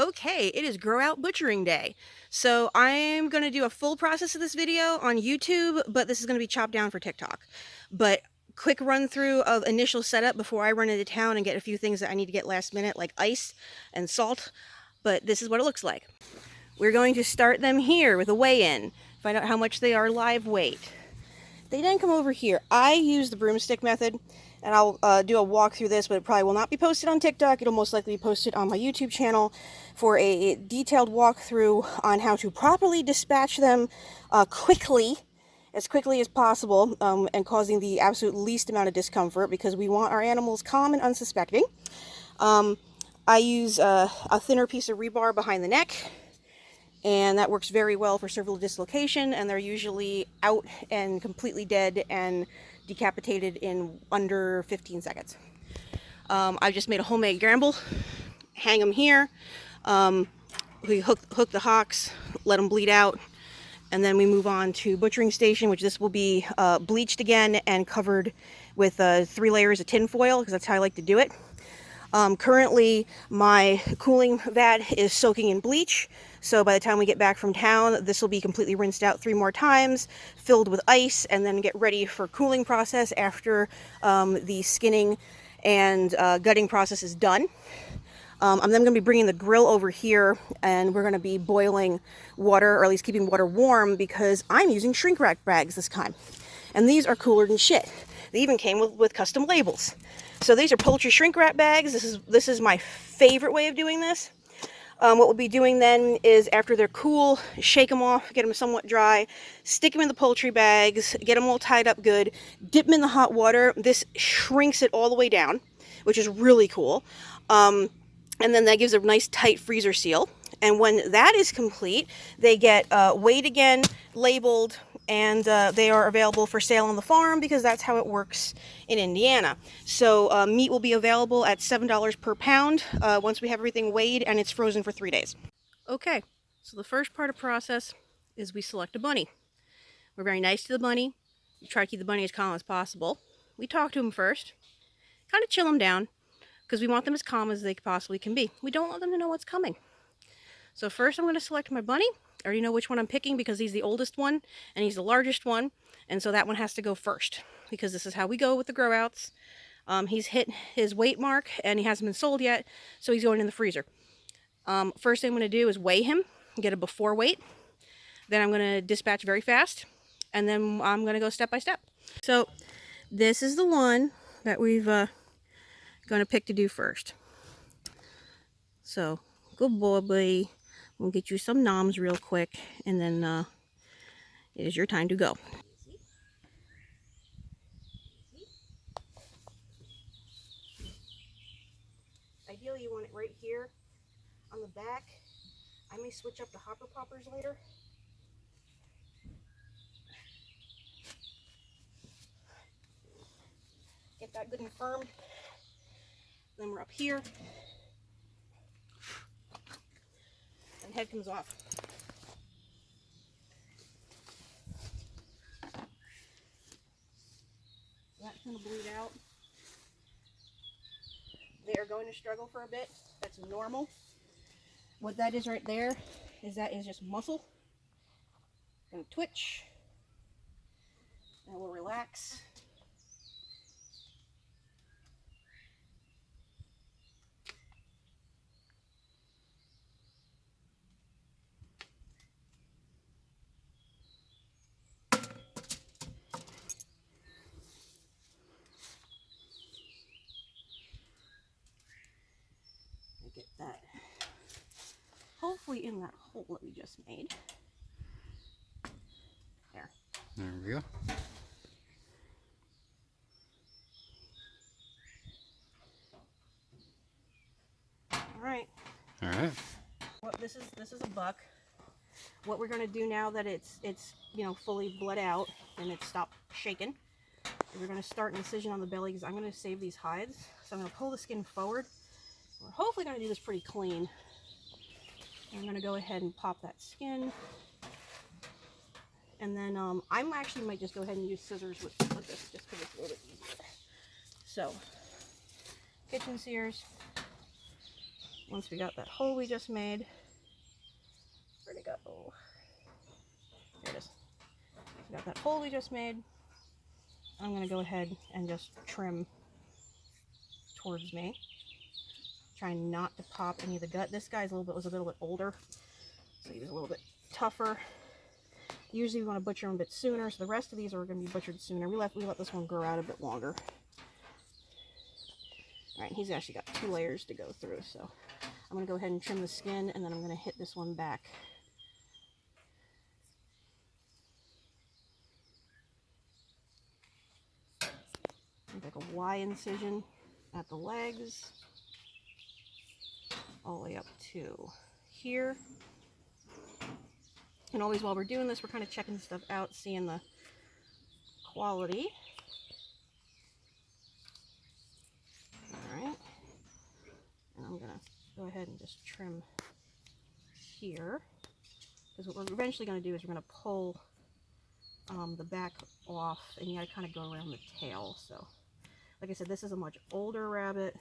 Okay, it is Grow Out Butchering Day. So I'm going to do a full process of this video on YouTube, but this is going to be chopped down for TikTok. But quick run through of initial setup before I run into town and get a few things that I need to get last minute, like ice and salt. But this is what it looks like. We're going to start them here with a weigh-in, find out how much they are live weight. They then come over here. I use the broomstick method, and I'll do a walk through this, but it probably will not be posted on TikTok. It'll most likely be posted on my YouTube channel for a detailed walkthrough on how to properly dispatch them quickly, as quickly as possible, and causing the absolute least amount of discomfort, because we want our animals calm and unsuspecting. I use a thinner piece of rebar behind the neck, and that works very well for cervical dislocation, and they're usually out and completely dead and decapitated in under 15 seconds. I just made a homemade gramble, hang them here, we hook the hocks, let them bleed out, and then we move on to butchering station, which this will be bleached again and covered with 3 layers of tin foil, because that's how I like to do it. Currently, my cooling vat is soaking in bleach, so by the time we get back from town, this will be completely rinsed out 3 more times, filled with ice, and then get ready for cooling process after the skinning and gutting process is done. I'm then going to be bringing the grill over here, and we're going to be boiling water, or at least keeping water warm, because I'm using shrink wrap bags this time. And these are cooler than shit. They even came with custom labels. So these are poultry shrink wrap bags. This is my favorite way of doing this. What we'll be doing then is, after they're cool, shake them off, get them somewhat dry, stick them in the poultry bags, get them all tied up good, dip them in the hot water. This shrinks it all the way down, which is really cool. And then that gives a nice tight freezer seal. And when that is complete, they get weighed again, labeled, and they are available for sale on the farm, because that's how it works in Indiana. So meat will be available at $7 per pound once we have everything weighed, and it's frozen for 3 days. Okay, so the first part of the process is we select a bunny. We're very nice to the bunny. We try to keep the bunny as calm as possible. We talk to him first, kind of chill him down, because we want them as calm as they possibly can be. We don't want them to know what's coming. So first I'm going to select my bunny. I already know which one I'm picking, because he's the oldest one and he's the largest one, and so that one has to go first, because this is how we go with the grow outs. He's hit his weight mark and he hasn't been sold yet, so he's going in the freezer. First thing I'm going to do is weigh him, get a before weight. Then I'm going to dispatch very fast, and then I'm going to go step by step. So this is the one that we've going to pick to do first. So good boy. We'll get you some noms real quick, and then it is your time to go. Ideally, you want it right here on the back. I may switch up the hopper poppers later. Get that good and firm. Then we're up here, and head comes off. That's going to bleed out. They are going to struggle for a bit. That's normal. What that is right there is just muscle. Going to twitch, and we'll relax. Get that hopefully in that hole that we just made. There we go. Alright. Alright. Well, this is a buck. What we're going to do now that it's fully bled out and it's stopped shaking, we're going to start an incision on the belly, because I'm going to save these hides. So I'm going to pull the skin forward. We're hopefully going to do this pretty clean. I'm going to go ahead and pop that skin. And then I actually might just go ahead and use scissors with this, just because it's a little bit easier. So, kitchen shears, once we got that hole we just made, where'd it go? Oh, there it is. We got that hole we just made. I'm going to go ahead and just trim towards me. Trying not to pop any of the gut. This guy's was a little bit older, so he was a little bit tougher. Usually we want to butcher him a bit sooner, so the rest of these are going to be butchered sooner. We let this one grow out a bit longer. Alright, he's actually got 2 layers to go through, so I'm going to go ahead and trim the skin, and then I'm going to hit this one back. Like a Y incision at the legs, all the way up to here. And always while we're doing this, we're kind of checking stuff out, seeing the quality. Alright. And I'm going to go ahead and just trim here. Because what we're eventually going to do is we're going to pull the back off, and you got to kind of go around the tail. So, like I said, this is a much older rabbit.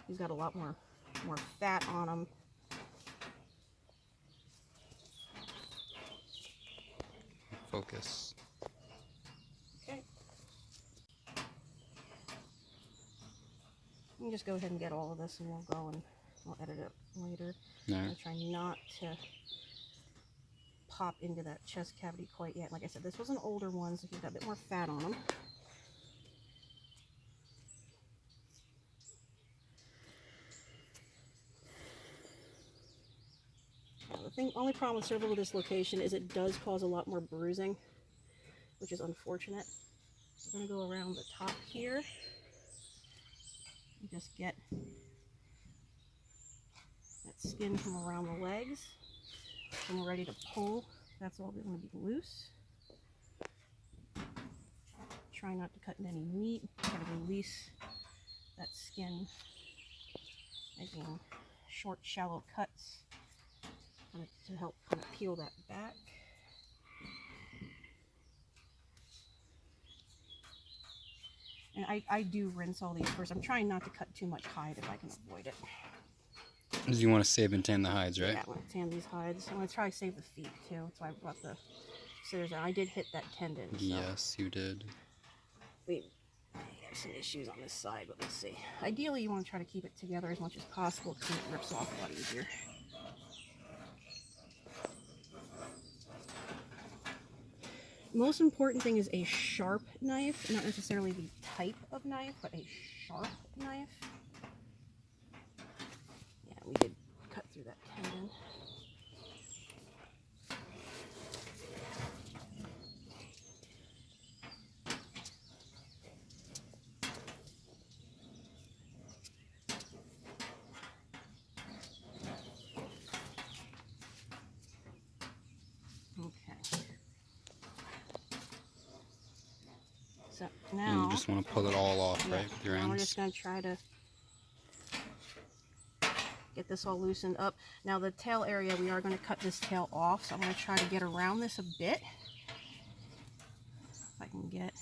He's got a lot more fat on him. Focus. Okay. You can just go ahead and get all of this, and we'll go and we'll edit it later. No. I'm going to try not to pop into that chest cavity quite yet. Like I said, this was an older one, so he's got a bit more fat on him. Now, only problem with cervical dislocation is it does cause a lot more bruising, which is unfortunate. So I'm going to go around the top here and just get that skin from around the legs. When we're ready to pull, that's all going to be loose. Try not to cut in any meat. Try to release that skin, making short, shallow cuts to help kind of peel that back. And I do rinse all these first. I'm trying not to cut too much hide if I can avoid it. Because you want to save and tan the hides, right? Yeah, I want to tan these hides. I'm going to try to save the feet too. That's why I brought the scissors out. I did hit that tendon. So. Yes, you did. We have some issues on this side, but let's see. Ideally, you want to try to keep it together as much as possible because it rips off a lot easier. Most important thing is a sharp knife, not necessarily the type of knife, but a sharp knife. Yeah, we did cut through that tendon. So now, And you just want to pull it all off, yeah, right? With your now we're ends. just going to try to get this all loosened up. Now the tail area, we are going to cut this tail off, so I'm going to try to get around this a bit. If I can get,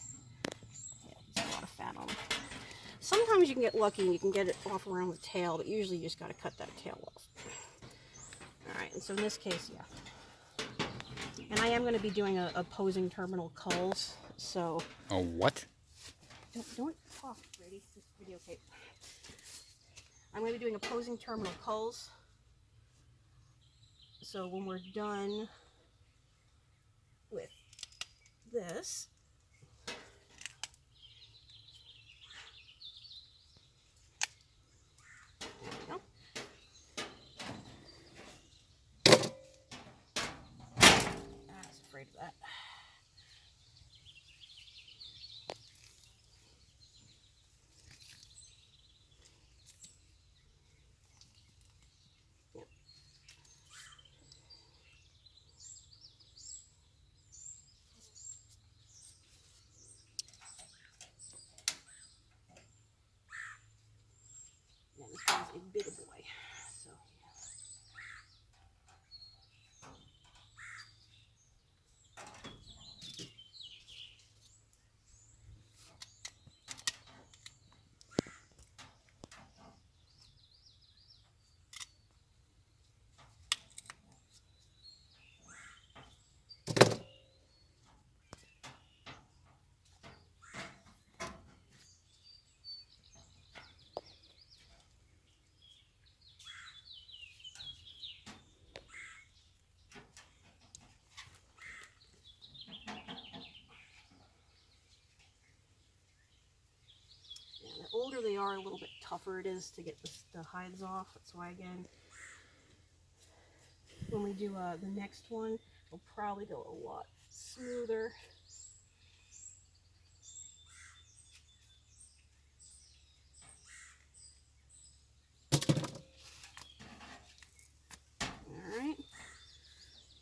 yeah, there's a lot of fat on it. Sometimes you can get lucky and you can get it off around the tail, but usually you just got to cut that tail off. Alright, and so in this case, yeah. And I am going to be doing a opposing terminal culls, so... Oh, what? Don't talk, Brady. This videotape. I'm going to be doing opposing terminal culls. So when we're done with this, there we go. I was afraid of that. Yeah, this one's a big boy. So, yeah. older they are, a little bit tougher it is to get the hides off. That's why, again, when we do the next one, it'll probably go a lot smoother. Alright,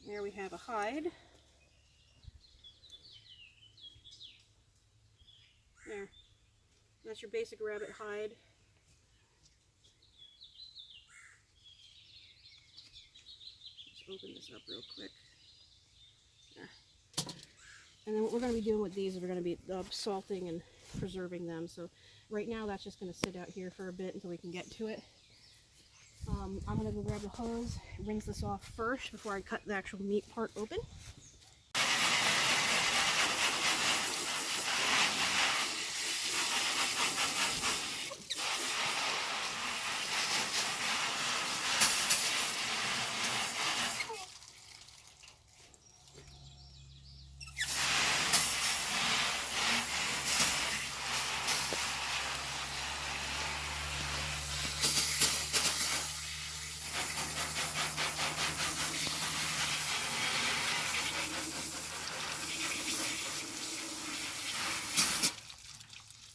there we have a hide. There, that's your basic rabbit hide. Just open this up real quick. There. And then what we're going to be doing with these is we're going to be salting and preserving them. So right now that's just going to sit out here for a bit until we can get to it. I'm going to go grab the hose, rinse this off first before I cut the actual meat part open.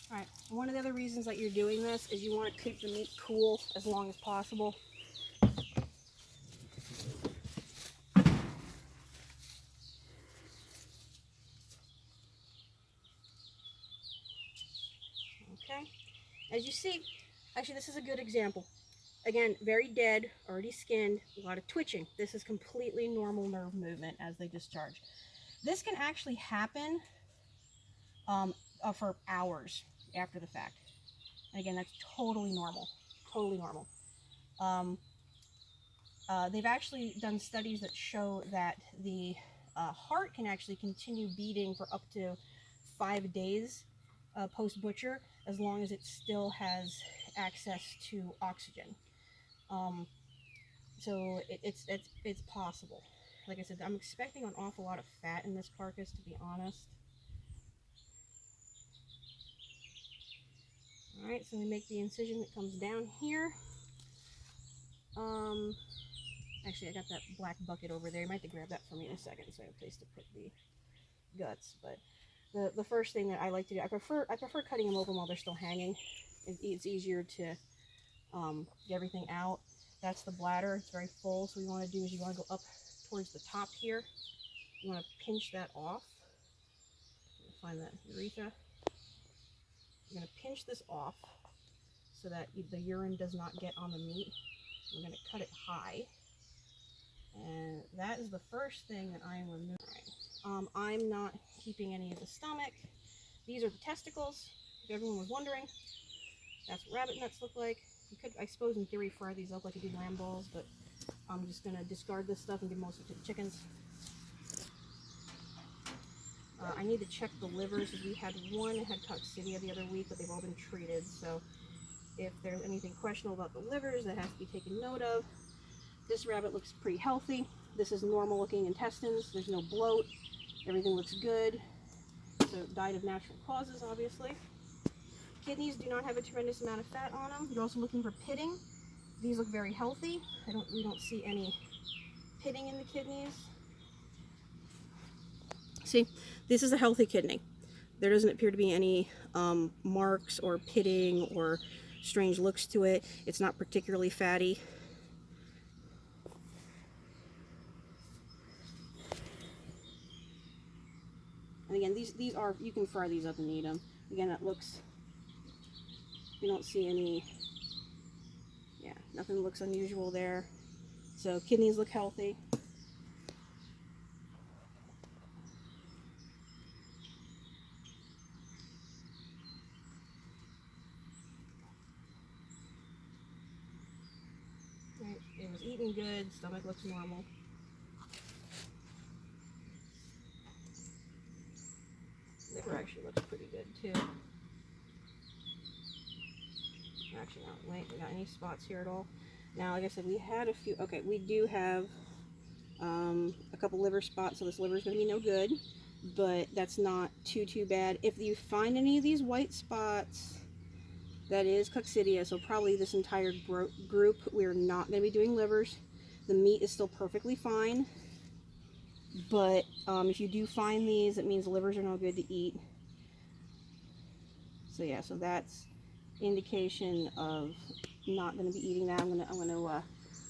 Alright, one of the other reasons that you're doing this is you want to keep the meat cool as long as possible. Okay, as you see, actually this is a good example. Again, very dead, already skinned, a lot of twitching. This is completely normal nerve movement as they discharge. This can actually happen for hours after the fact. And again, that's totally normal, totally normal. They've actually done studies that show that the heart can actually continue beating for up to 5 days post-butcher, as long as it still has access to oxygen. So it's possible. Like I said, I'm expecting an awful lot of fat in this carcass, to be honest. Alright, so we make the incision that comes down here. Actually, I got that black bucket over there. You might have to grab that for me in a second so I have a place to put the guts. But the first thing that I like to do, I prefer cutting them open while they're still hanging. It's easier to get everything out. That's the bladder. It's very full. So what you want to do is you want to go up towards the top here. You want to pinch that off. Find that urethra. You're going to pinch this off so that the urine does not get on the meat. I'm going to cut it high. And that is the first thing that I am removing. Right. I'm not keeping any of the stomach. These are the testicles, if everyone was wondering. That's what rabbit nuts look like. You could, I suppose, in theory, fry these up like you do lamb balls, but I'm just going to discard this stuff and give most of it to chickens. I need to check the livers, because we had one that had coccidia the other week, but they've all been treated. So if there's anything questionable about the livers, that has to be taken note of. This rabbit looks pretty healthy. This is normal looking intestines. There's no bloat. Everything looks good. So died of natural causes, obviously. Kidneys do not have a tremendous amount of fat on them. You're also looking for pitting. These look very healthy. We don't see any pitting in the kidneys. See, this is a healthy kidney. There doesn't appear to be any marks or pitting or strange looks to it. It's not particularly fatty. And again, these are, you can fry these up and eat them. Again, it looks, you don't see any, yeah, nothing looks unusual there. So kidneys look healthy. Right, it was eating good, stomach looks normal. Liver actually looks pretty good too. Actually, not, wait, we got any spots here at all? Now, like I said, we had a few, okay, we do have a couple liver spots, so this liver is going to be no good, but that's not too bad. If you find any of these white spots, That is coccidia, so probably this entire group, we're not going to be doing livers. The meat is still perfectly fine, but if you do find these, it means livers are no good to eat. So yeah, so that's indication of not going to be eating that. I'm gonna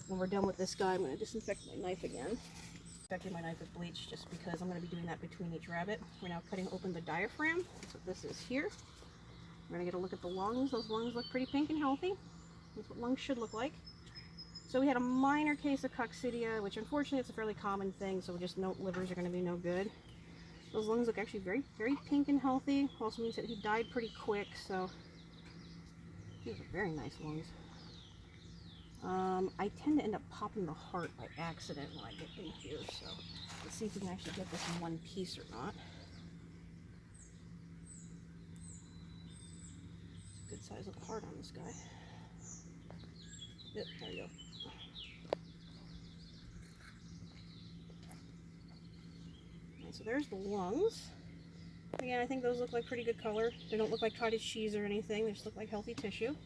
when we're done with this guy, I'm gonna disinfect my knife again. Disinfecting my knife with bleach just because I'm gonna be doing that between each rabbit. We're now cutting open the diaphragm. That's what this is here. We're gonna get a look at the lungs. Those lungs look pretty pink and healthy. That's what lungs should look like. So we had a minor case of coccidia, which unfortunately it's a fairly common thing, so just note livers are going to be no good. Those lungs look actually very, very pink and healthy. Also means that he died pretty quick, so these are very nice lungs. I tend to end up popping the heart by accident when I get in here, so let's see if we can actually get this in one piece or not. Good size of heart on this guy. Yep, there you go. So there's the lungs. Again, I think those look like pretty good color. They don't look like cottage cheese or anything. They just look like healthy tissue.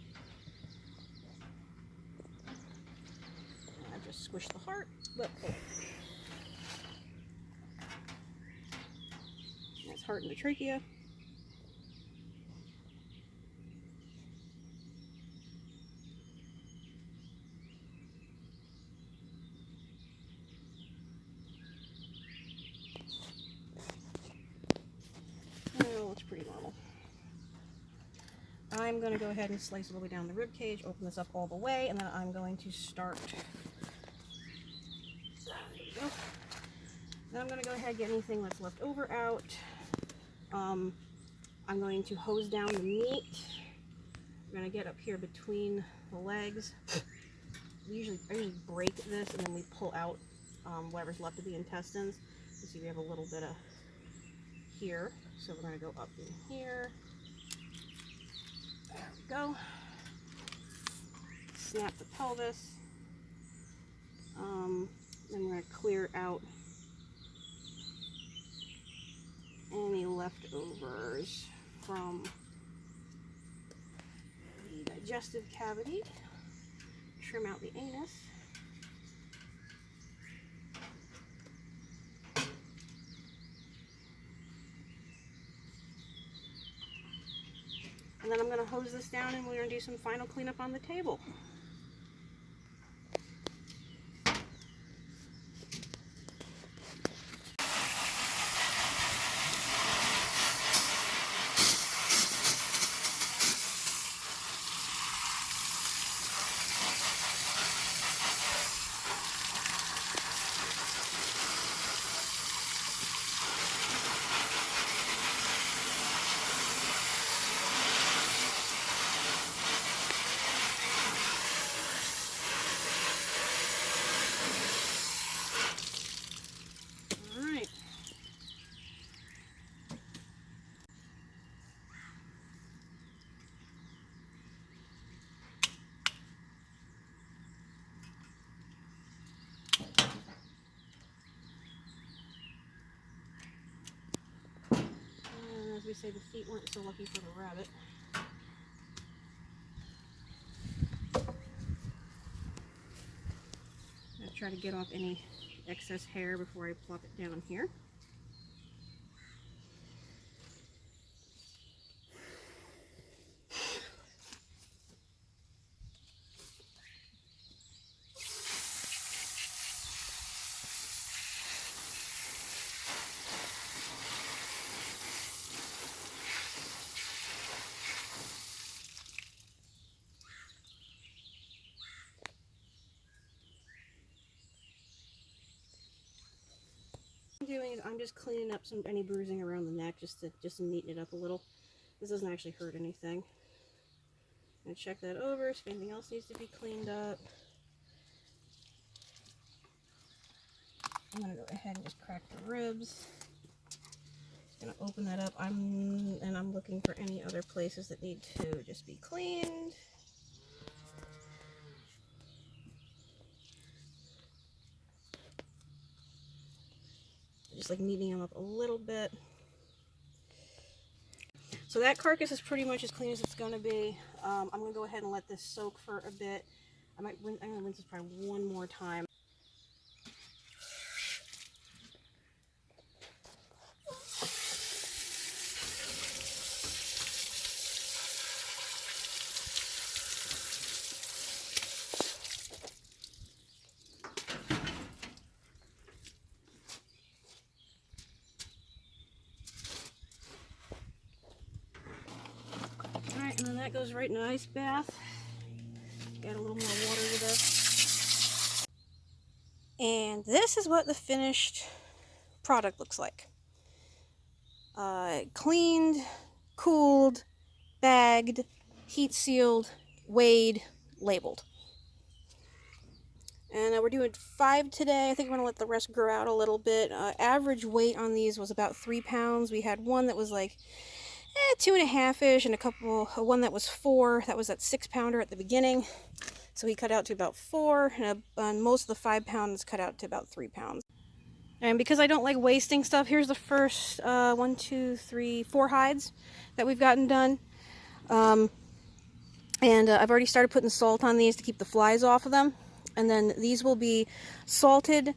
I just squished the heart. But that's heart and the trachea. Oh, looks pretty normal. I'm going to go ahead and slice all the way down the rib cage, open this up all the way, and then I'm going to start. There we go. Then I'm going to go ahead and get anything that's left over out. I'm going to hose down the meat. I'm going to get up here between the legs. I usually break this and then we pull out whatever's left of the intestines. You see we have a little bit of here, so we're going to go up in here. There we go. Snap the pelvis. Then we're going to clear out any leftovers from the digestive cavity. Trim out the anus. And then I'm going to hose this down and we're going to do some final cleanup on the table. As we say, the feet weren't so lucky for the rabbit. I'm going to try to get off any excess hair before I plop it down here. Doing is I'm just cleaning up any bruising around the neck just to neaten it up a little. This doesn't actually hurt anything. I'm gonna check that over, see if anything else needs to be cleaned up. I'm gonna go ahead and just crack the ribs. Just gonna open that up. I'm looking for any other places that need to just be cleaned. Just like neatening them up a little bit. So that carcass is pretty much as clean as it's going to be. I'm going to go ahead and let this soak for a bit. I'm going to rinse this probably one more time. Alright, and then that goes right in an ice bath. Add a little more water to this. And this is what the finished product looks like. Cleaned, cooled, bagged, heat sealed, weighed, labeled. And we're doing 5 today. I think we're going to let the rest grow out a little bit. Average weight on these was about 3 pounds. We had one that was like 2.5-ish, and one that was 4. That was that 6-pounder at the beginning. So he cut out to about 4, and most of the 5 pounds cut out to about 3 pounds. And because I don't like wasting stuff, here's the first 1, 2, 3, 4 hides that we've gotten done. I've already started putting salt on these to keep the flies off of them. And then these will be salted.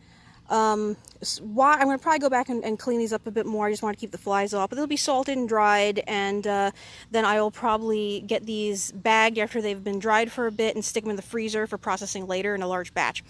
I'm going to probably go back and clean these up a bit more. I just want to keep the flies off. But they'll be salted and dried, and then I will probably get these bagged after they've been dried for a bit and stick them in the freezer for processing later in a large batch.